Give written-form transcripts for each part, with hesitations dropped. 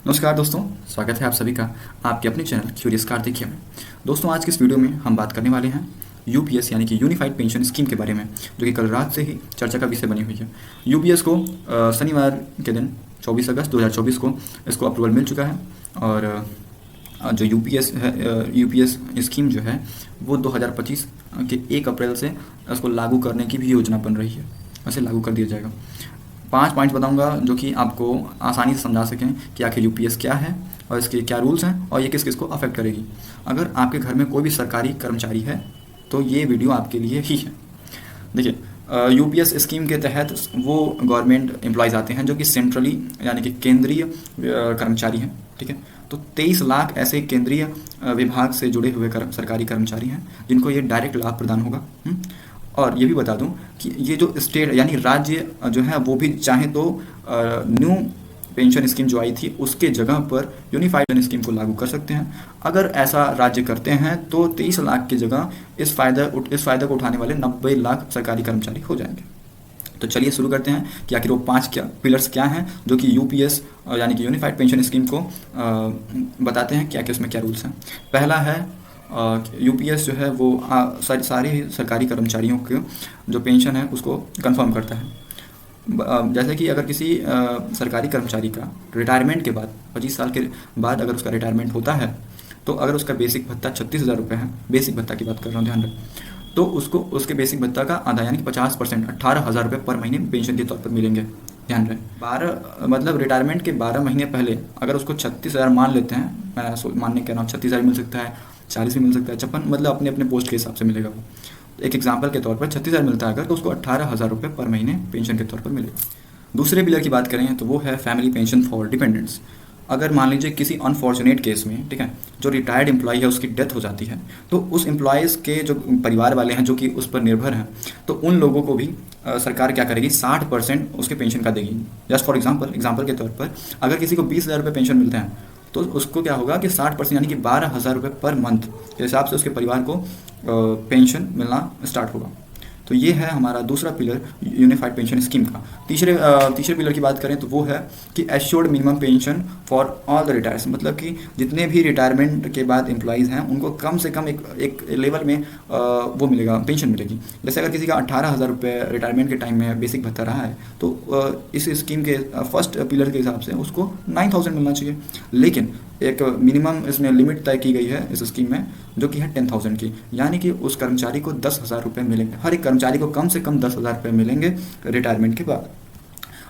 नमस्कार दोस्तों, स्वागत है आप सभी का आपके अपने चैनल क्यूरियस कार्तिकेय में। दोस्तों, आज की इस वीडियो में हम बात करने वाले हैं यूपीएस यानी कि यूनिफाइड पेंशन स्कीम के बारे में, जो कि कल रात से ही चर्चा का विषय बनी हुई है। यूपीएस को शनिवार के दिन 24 अगस्त 2024 को इसको अप्रूवल मिल चुका है और जो यूपीएस है, यूपीएस स्कीम जो है वो 2025 के 1 अप्रैल से इसको लागू करने की भी योजना बन रही है। इसे लागू कर दिया जाएगा। 5 पॉइंट्स बताऊंगा जो कि आपको आसानी से समझा सकें कि आखिर यूपीएस क्या है और इसके क्या रूल्स हैं और ये किस किस को अफेक्ट करेगी। अगर आपके घर में कोई भी सरकारी कर्मचारी है तो ये वीडियो आपके लिए ही है। देखिए, यूपीएस स्कीम के तहत वो गवर्नमेंट एम्प्लॉयज़ आते हैं जो कि सेंट्रली यानी कि केंद्रीय कर्मचारी हैं। ठीक है, तो 23 लाख ऐसे केंद्रीय विभाग से जुड़े हुए सरकारी कर्मचारी हैं जिनको ये डायरेक्ट लाभ प्रदान होगा। और ये भी बता दूं कि ये जो स्टेट यानी राज्य जो है वो भी चाहे तो न्यू पेंशन स्कीम जो आई थी उसके जगह पर यूनिफाइड पेंशन स्कीम को लागू कर सकते हैं। अगर ऐसा राज्य करते हैं तो 23 लाख की जगह इस फायदा को उठाने वाले 90 लाख सरकारी कर्मचारी हो जाएंगे। तो चलिए शुरू करते हैं कि आखिर वो 5 पिलर्स क्या हैं जो कि यूपीएस यानी कि यूनिफाइड पेंशन स्कीम को बताते हैं क्या उसमें क्या रूल्स हैं। पहला है यूपीएस जो है वो सारे सरकारी कर्मचारियों के जो पेंशन है उसको कंफर्म करता है। जैसे कि अगर किसी सरकारी कर्मचारी का रिटायरमेंट के बाद 25 साल के बाद अगर उसका रिटायरमेंट होता है तो अगर उसका बेसिक भत्ता 36,000 रुपये है, बेसिक भत्ता की बात कर रहा हूँ, ध्यान रखें, तो उसको उसके बेसिक भत्ता का आधा यानी कि 50% 18,000 रुपये पर महीने पेंशन के तौर पर मिलेंगे। ध्यान रहे, 12 मतलब रिटायरमेंट के 12 महीने पहले अगर उसको 36,000 मान लेते हैं, मैं मानने कह रहा हूँ 36,000 मिल सकता है, 40 भी मिल सकता है, 56, मतलब अपने अपने पोस्ट के हिसाब से मिलेगा वो। एक एग्जाम्पल के तौर पर 36,000 मिलता है अगर, तो उसको 18,000 रुपये पर महीने पेंशन के तौर पर मिलेगा। दूसरे पिलर की बात करें तो वो है फैमिली पेंशन फॉर डिपेंडेंट्स। अगर मान लीजिए किसी अनफॉर्चुनेट केस में, ठीक है, जो रिटायर्ड एम्प्लॉय है उसकी डेथ हो जाती है तो उस एम्प्लॉयज़ के जो परिवार वाले हैं जो कि उस पर निर्भर हैं, तो उन लोगों को भी सरकार क्या करेगी, 60% उसके पेंशन का देगी। जस्ट फॉर एग्जाम्पल के तौर पर अगर किसी को 20,000 रुपये पेंशन मिलते हैं तो उसको क्या होगा कि 60% यानी कि 12,000 रुपये पर मंथ के हिसाब से उसके परिवार को पेंशन मिलना स्टार्ट होगा। तो ये है हमारा दूसरा पिलर यूनिफाइड पेंशन स्कीम का। तीसरे पिलर की बात करें तो वो है कि assured minimum pension for all the retires, मतलब कि जितने भी रिटायरमेंट के बाद एम्प्लॉयज़ हैं उनको कम से कम एक लेवल में वो मिलेगा, पेंशन मिलेगी। जैसे अगर किसी का 18,000 रुपये रिटायरमेंट के टाइम में बेसिक भत्ता रहा है तो इस स्कीम के फर्स्ट पिलर के हिसाब से उसको 9,000 मिलना चाहिए, लेकिन एक मिनिमम इसमें लिमिट तय की गई है इस स्कीम में जो कि है 10,000 की, यानी कि उस कर्मचारी को 10,000 रुपये मिलेंगे, हर एक कर्मचारी को कम से कम 10,000 रुपये मिलेंगे रिटायरमेंट के बाद।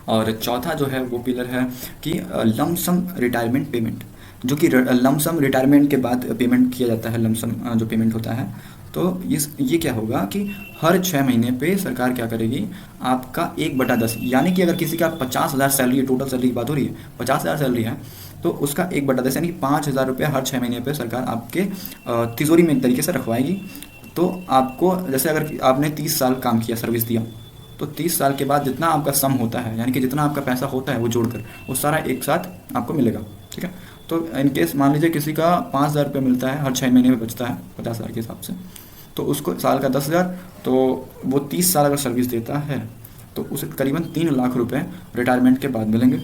और चौथा जो है वो पिलर है कि लमसम रिटायरमेंट पेमेंट, जो कि लमसम रिटायरमेंट के बाद पेमेंट किया जाता है, लमसम जो पेमेंट होता है। तो ये क्या होगा कि हर 6 महीने पे सरकार क्या करेगी, आपका 1/10 यानी कि अगर किसी का 50,000 सैलरी है, टोटल सैलरी की बात हो रही है, 50,000 सैलरी है तो उसका 1/10 यानी कि 5,000 रुपये हर 6 महीने पे सरकार आपके तिजोरी में एक तरीके से रखवाएगी। तो आपको जैसे अगर आपने 30 साल काम किया, सर्विस दिया, तो 30 साल के बाद जितना आपका सम होता है यानी कि जितना आपका पैसा होता है वो जोड़कर वो सारा एक साथ आपको मिलेगा। ठीक है, तो इनकेस मान लीजिए किसी का 5,000 रुपये मिलता है, हर 6 महीने में बचता है 50,000 के हिसाब से, तो उसको साल का 10,000, तो वो 30 साल अगर सर्विस देता है तो उसे करीबन 3 लाख रुपए रिटायरमेंट के बाद मिलेंगे।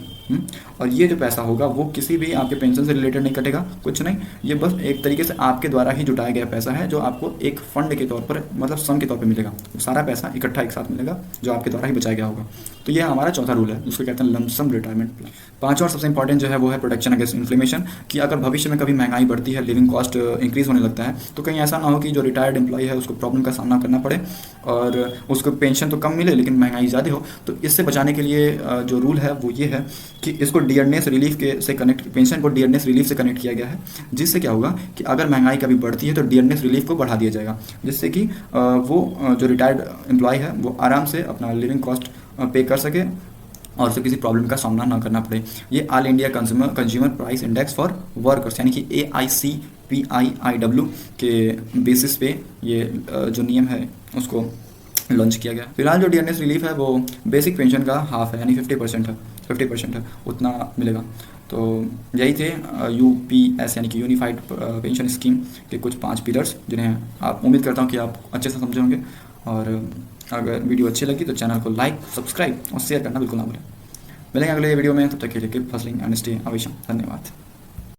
और ये जो पैसा होगा वो किसी भी आपके पेंशन से रिलेटेड नहीं कटेगा, कुछ नहीं, ये बस एक तरीके से आपके द्वारा ही जुटाया गया पैसा है जो आपको एक फंड के तौर पर, मतलब सम के तौर पर मिलेगा। सारा पैसा इकट्ठा एक साथ मिलेगा जो आपके द्वारा ही बचाया गया होगा। तो ये हमारा चौथा रूल है, उसको कहते हैं लमसम रिटायरमेंट प्लान। पांचवा और सबसे इंपॉर्टेंट जो है वो है प्रोटेक्शन अगेंस्ट इन्फ्लेमेशन, कि अगर भविष्य में कभी महंगाई बढ़ती है, लिविंग कॉस्ट इंक्रीज होने लगता है, तो कहीं ऐसा ना हो कि जो रिटायर्ड एम्प्लॉय है उसको प्रॉब्लम का सामना करना पड़े और उसको पेंशन तो कम मिले लेकिन महंगाई ज़्यादा हो। तो इससे बचाने के लिए जो रूल है वो ये है कि इसको डियरनेस रिलीफ के से कनेक्ट, पेंशन को डियरनेस रिलीफ से कनेक्ट किया गया है, जिससे क्या होगा कि अगर महंगाई कभी बढ़ती है तो डियरनेस रिलीफ को बढ़ा दिया जाएगा, जिससे कि वो जो रिटायर्ड एम्प्लॉय है वो आराम से अपना लिविंग कॉस्ट पे कर सके और उसे किसी प्रॉब्लम का सामना ना करना पड़े। ये all India consumer price index for workers यानी कि AICPIIW के बेसिस पे ये जो नियम है उसको लॉन्च किया गया। फिलहाल जो डियरनेस रिलीफ है वो बेसिक पेंशन का हाफ है यानी 50% है, उतना मिलेगा। तो यही थे UPS यानी कि यूनिफाइड पेंशन स्कीम के कुछ 5 पिलर्स, जिन्हें आप उम्मीद करता हूँ कि आप अच्छे से समझे होंगे। और अगर वीडियो अच्छी लगी तो चैनल को लाइक, सब्सक्राइब और शेयर करना बिल्कुल ना भूलें। मिलेंगे अगले वीडियो में, तब तक के लिए कीप हसलिंग एंड स्टे अवेशम। धन्यवाद।